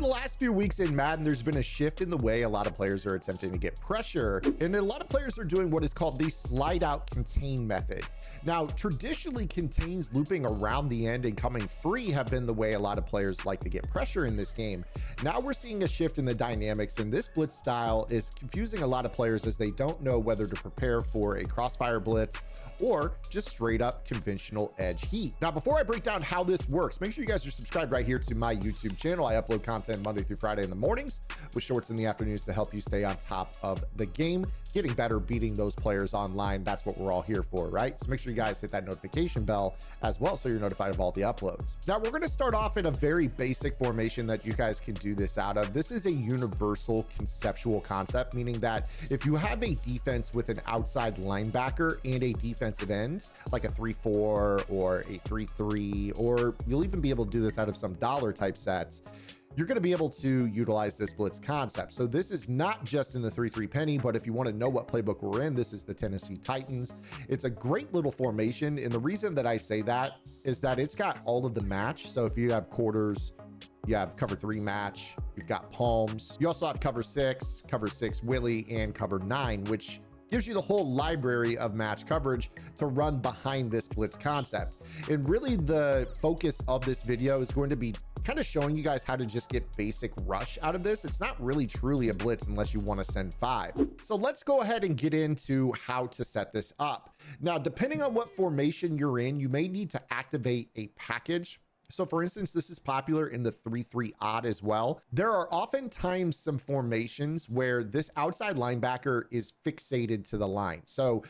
the last few weeks in Madden, there's been a shift in the way a lot of players are attempting to get pressure, and a lot of players are doing what is called the slide out contain method. Now, traditionally, contains looping around the end and coming free have been the way a lot of players like to get pressure in this game. Now we're seeing a shift in the dynamics, and this blitz style is confusing a lot of players as they don't know whether to prepare for a crossfire blitz or just straight up conventional edge heat. Now, before I break down how this works, make sure you guys are subscribed right here to my YouTube channel. I upload content Monday through Friday in the mornings with shorts in the afternoons to help you stay on top of the game, getting better, beating those players online. That's what we're all here for, right? So make sure you guys hit that notification bell as well so you're notified of all the uploads. Now, we're going to start off in a very basic formation that you guys can do this out of. This is a universal conceptual concept, meaning that if you have a defense with an outside linebacker and a defensive end, like a 3-4 or a 3-3, or you'll even be able to do this out of some dollar type sets, you're going to be able to utilize this blitz concept. So this is not just in the 3-3 penny, but if you want to know what playbook we're in, this is the Tennessee Titans. It's a great little formation. And the reason that I say that is that it's got all of the match. So if you have quarters, you have cover 3 match, you've got palms. You also have cover 6 Willie, and cover 9, which gives you the whole library of match coverage to run behind this blitz concept. And really the focus of this video is going to be kind of showing you guys how to just get basic rush out of this. It's not really truly a blitz unless you want to send 5. So let's go ahead and get into how to set this up. Now, depending on what formation you're in, you may need to activate a package. So for instance, this is popular in the 3-3 odd as well. There are oftentimes some formations where this outside linebacker is fixated to the line. So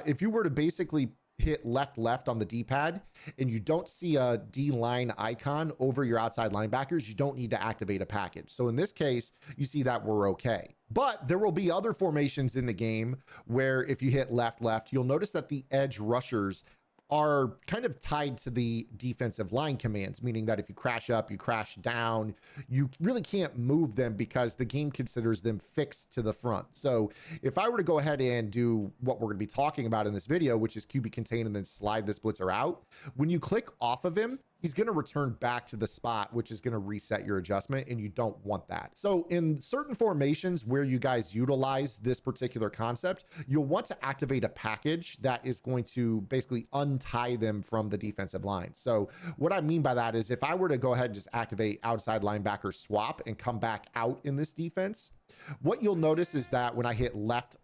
if you were to basically hit left on the D-pad and you don't see a D-line icon over your outside linebackers, you don't need to activate a package. So in this case, you see that we're okay. But there will be other formations in the game where if you hit left, you'll notice that the edge rushers are kind of tied to the defensive line commands, meaning that if you crash up, you crash down, you really can't move them because the game considers them fixed to the front. So if I were to go ahead and do what we're going to be talking about in this video, which is QB contain and then slide this blitzer out, when you click off of him, he's going to return back to the spot, which is going to reset your adjustment, and you don't want that. So in certain formations where you guys utilize this particular concept, you'll want to activate a package that is going to basically untie them from the defensive line. So what I mean by that is if I were to go ahead and just activate outside linebacker swap and come back out in this defense, what you'll notice is that when I hit left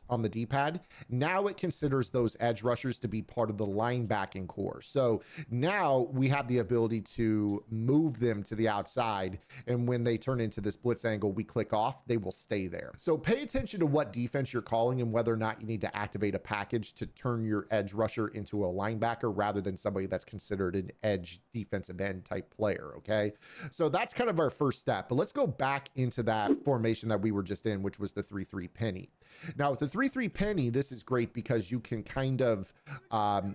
on the D-pad, now it considers those edge rushers to be part of the linebacking core. So now we have the ability to move them to the outside, and when they turn into this blitz angle, we click off, they will stay there. So pay attention to what defense you're calling and whether or not you need to activate a package to turn your edge rusher into a linebacker rather than somebody that's considered an edge defensive end type player, okay? So that's kind of our first step, but let's go back into that formation that we were just in, which was the 3-3 penny. Now with the 3-3 penny, this is great because you can kind of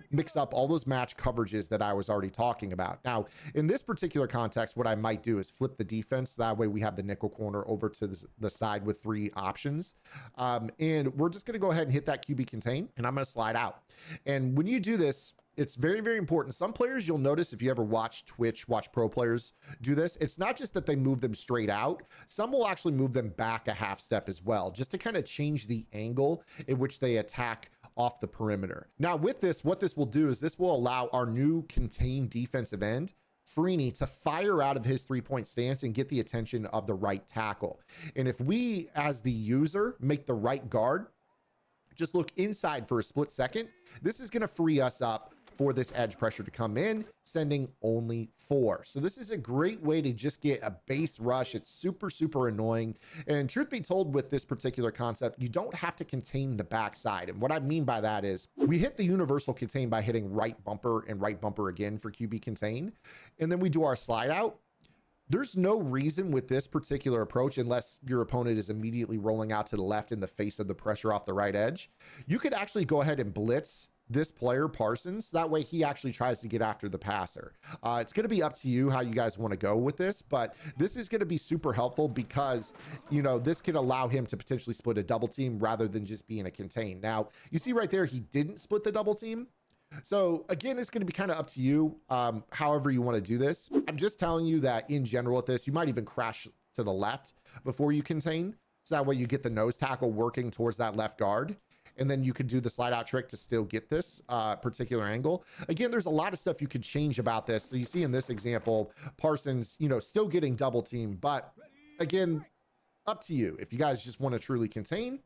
mix up all those match coverages that I was already talking about. Now in this particular context, what I might do is flip the defense. That way we have the nickel corner over to the side with 3 options. And we're just going to go ahead and hit that QB contain, and I'm going to slide out. And when you do this, it's very, very important. Some players, you'll notice if you ever watch Twitch, watch pro players do this, it's not just that they move them straight out. Some will actually move them back a half step as well, just to kind of change the angle in which they attack off the perimeter. Now with this, what this will do is this will allow our new contained defensive end, Freeney, to fire out of his 3-point stance and get the attention of the right tackle. And if we, as the user, make the right guard just look inside for a split second, this is going to free us up for this edge pressure to come in, sending only 4. So this is a great way to just get a base rush. It's super, super annoying. And truth be told, with this particular concept, you don't have to contain the backside. And what I mean by that is we hit the universal contain by hitting right bumper and right bumper again for QB contain. And then we do our slide out. There's no reason with this particular approach, unless your opponent is immediately rolling out to the left in the face of the pressure off the right edge, you could actually go ahead and blitz this player Parsons. That way he actually tries to get after the passer. It's going to be up to you how you guys want to go with this, but this is going to be super helpful because, you know, this could allow him to potentially split a double team rather than just being a contain. Now you see right there, he didn't split the double team. So again, it's going to be kind of up to you, however you want to do this. I'm just telling you that in general with this, you might even crash to the left before you contain. So that way you get the nose tackle working towards that left guard. And then you could do the slide out trick to still get this particular angle. Again, there's a lot of stuff you could change about this. So you see in this example, Parsons, still getting double teamed, but again, up to you. If you guys just want to truly contain,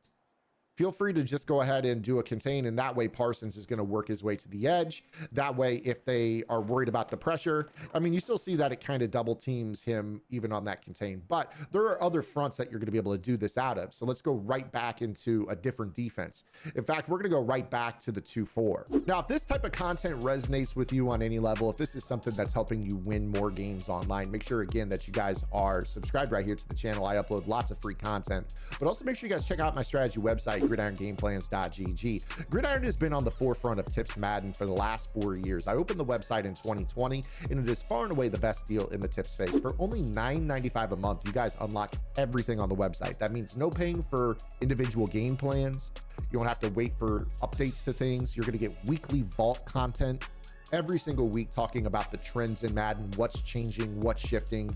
feel free to just go ahead and do a contain, and that way Parsons is going to work his way to the edge. That way, if they are worried about the pressure, I mean, you still see that it kind of double teams him even on that contain, but there are other fronts that you're going to be able to do this out of. So let's go right back into a different defense. In fact, we're going to go right back to the 2-4. Now, if this type of content resonates with you on any level, if this is something that's helping you win more games online, make sure again that you guys are subscribed right here to the channel. I upload lots of free content, but also make sure you guys check out my strategy website, gridirongameplans.gg. Gridiron has been on the forefront of tips Madden for the last 4 years. I opened the website in 2020, and it is far and away the best deal in the tip space. For only $9.95 a month, you guys unlock everything on the website. That means no paying for individual game plans. You don't have to wait for updates to things. You're going to get weekly vault content every single week talking about the trends in Madden, what's changing, what's shifting,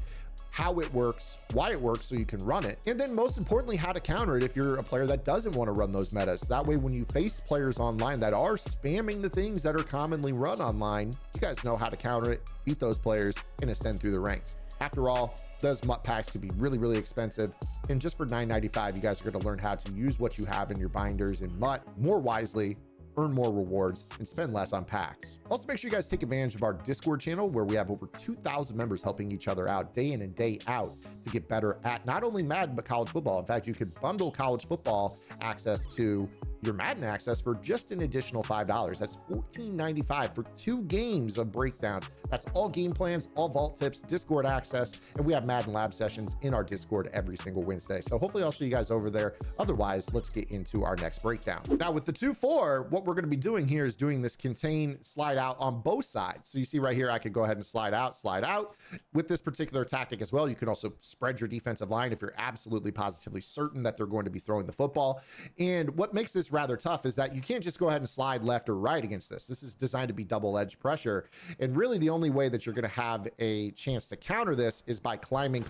how it works, why it works so you can run it, and then most importantly, how to counter it if you're a player that doesn't want to run those metas. That way, when you face players online that are spamming the things that are commonly run online, you guys know how to counter it, beat those players, and ascend through the ranks. After all, those MUT packs can be really, really expensive, and just for $9.95, you guys are going to learn how to use what you have in your binders and MUT more wisely, earn more rewards, and spend less on packs. Also, make sure you guys take advantage of our Discord channel where we have over 2,000 members helping each other out day in and day out to get better at not only Madden, but college football. In fact, you could bundle college football access to your Madden access for just an additional $5. That's $14.95 for 2 games of breakdowns. That's all game plans, all vault tips, Discord access, and we have Madden lab sessions in our Discord every single Wednesday. So hopefully I'll see you guys over there. Otherwise, let's get into our next breakdown. Now with the 2-4, what we're going to be doing here is doing this contain slide out on both sides. So you see right here, I could go ahead and slide out. With this particular tactic as well, you can also spread your defensive line if you're absolutely positively certain that they're going to be throwing the football. And what makes this rather tough is that you can't just go ahead and slide left or right against this. This is designed to be double edge pressure. And really the only way that you're going to have a chance to counter this is by climbing.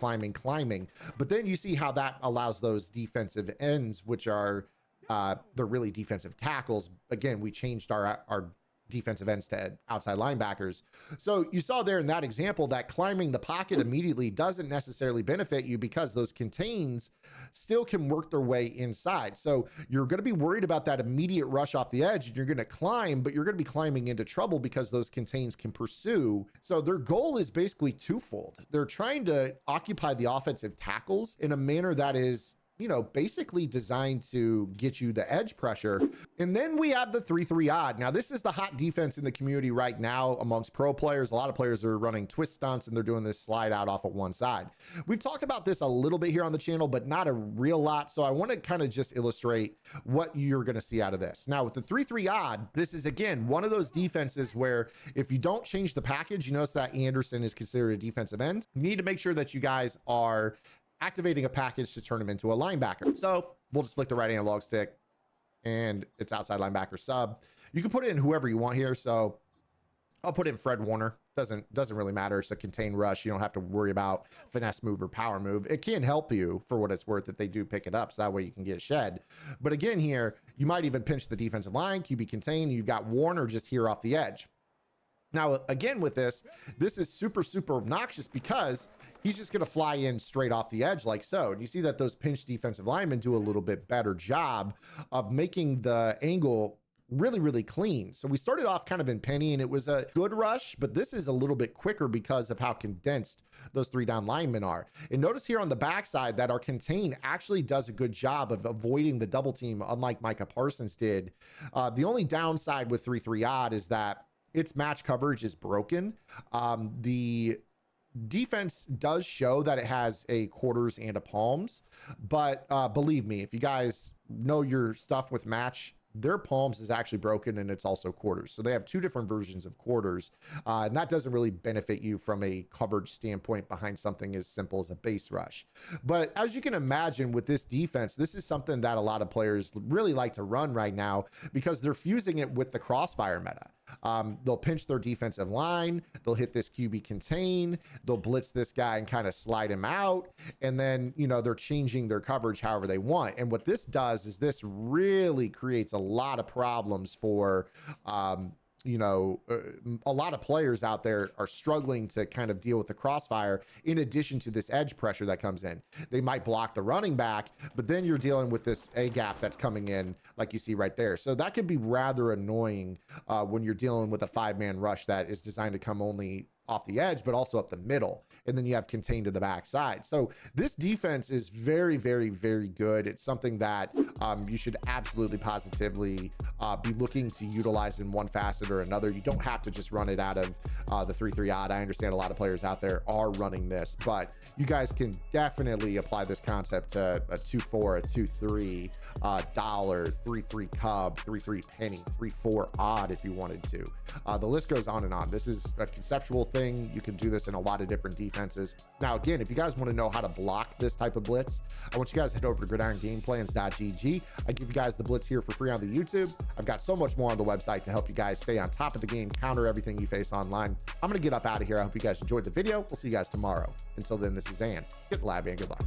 But then you see how that allows those defensive ends, which are they're really defensive tackles. Again, we changed our defensive ends to outside linebackers. So you saw there in that example that climbing the pocket immediately doesn't necessarily benefit you because those contains still can work their way inside. So you're going to be worried about that immediate rush off the edge, and you're going to climb, but you're going to be climbing into trouble because those contains can pursue. So their goal is basically twofold. They're trying to occupy the offensive tackles in a manner that is basically designed to get you the edge pressure. And then we have the 3-3 odd. Now, this is the hot defense in the community right now amongst pro players. A lot of players are running twist stunts and they're doing this slide out off of one side. We've talked about this a little bit here on the channel, but not a real lot. So I want to kind of just illustrate what you're going to see out of this. Now, with the 3-3 odd, this is, again, one of those defenses where if you don't change the package, you notice that Anderson is considered a defensive end. You need to make sure that you guys are activating a package to turn him into a linebacker. So we'll just flick the right analog stick and it's outside linebacker sub. You can put it in whoever you want here. So I'll put in Fred Warner. Doesn't really matter. It's a contain rush. You don't have to worry about finesse move or power move. It can help you for what it's worth if they do pick it up. So that way you can get shed. But again, here, you might even pinch the defensive line, QB contain. You've got Warner just here off the edge. Now, again, with this is super, super obnoxious because he's just going to fly in straight off the edge like so. And you see that those pinch defensive linemen do a little bit better job of making the angle really, really clean. So we started off kind of in penny and it was a good rush, but this is a little bit quicker because of how condensed those 3 down linemen are. And notice here on the backside that our contain actually does a good job of avoiding the double team, unlike Micah Parsons did. The only downside with 3-3 odd is that its match coverage is broken. The defense does show that it has a quarters and a palms, but believe me, if you guys know your stuff with match, their palms is actually broken and it's also quarters. So they have 2 different versions of quarters, and that doesn't really benefit you from a coverage standpoint behind something as simple as a base rush. But as you can imagine with this defense, this is something that a lot of players really like to run right now because they're fusing it with the crossfire meta. They'll pinch their defensive line, they'll hit this QB contain, they'll blitz this guy and kind of slide him out, and then, you know, they're changing their coverage however they want. And what this does is this really creates a lot of problems for you know, a lot of players out there are struggling to kind of deal with the crossfire, in addition to this edge pressure that comes in. They might block the running back, but then you're dealing with this A gap that's coming in, like you see right there. So that could be rather annoying when you're dealing with a 5-man rush that is designed to come only off the edge, but also up the middle. And then you have contained to the backside. So this defense is very, very, very good. It's something that you should absolutely positively be looking to utilize in one facet or another. You don't have to just run it out of the 3-3 odd. I understand a lot of players out there are running this, but you guys can definitely apply this concept to a 2-4, a 2-3, dollar, 3-3 cub, 3-3 penny, 3-4 odd if you wanted to. The list goes on and on. This is a conceptual thing. You can do this in a lot of different defenses. Now, again, if you guys want to know how to block this type of blitz, I want you guys to head over to gridirongameplans.gg. I give you guys the blitz here for free on the YouTube. I've got so much more on the website to help you guys stay on top of the game, counter everything you face online. I'm going to get up out of here. I hope you guys enjoyed the video. We'll see you guys tomorrow. Until then, this is Zan. Get the lab and good luck.